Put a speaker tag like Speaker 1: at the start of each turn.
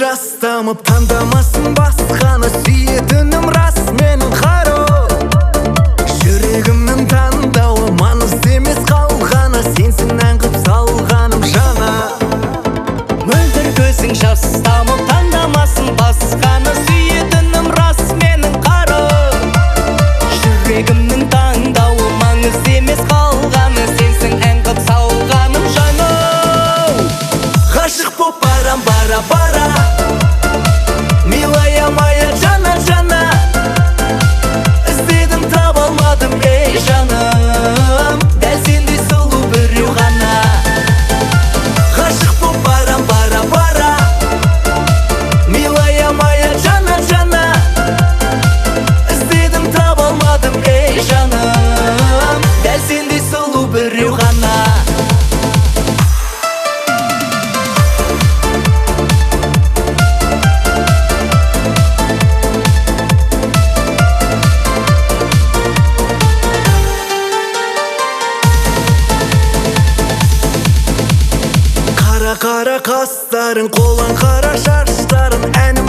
Speaker 1: жастамып таңдамасын басқаны, сүйетінім рас менің қару. Жүрегімнің таңдауы маңызды емес қалғаны, сенсің ән қып салғаным жана.
Speaker 2: Мөлдір көзің жастамып таңдамасын басқаны, сүйетінім рас менің қару. Жүрегімнің таңдауы маңызды емес қалғаны, сенсің ән қып салғаным жана.
Speaker 1: Ғашық боп барам бара-бара, милая моя жана-жана. Іздедім таба алмадым, ей жаным, дәл сендей сұлу біреу ғана. Ғашық боп барам бара-бара, милая моя жана-жана. Іздедім таба алмадым, ей жаным, дәл сендей сұлу біреу ғана. Қара қастарың, қолаң қара шаштарың, ән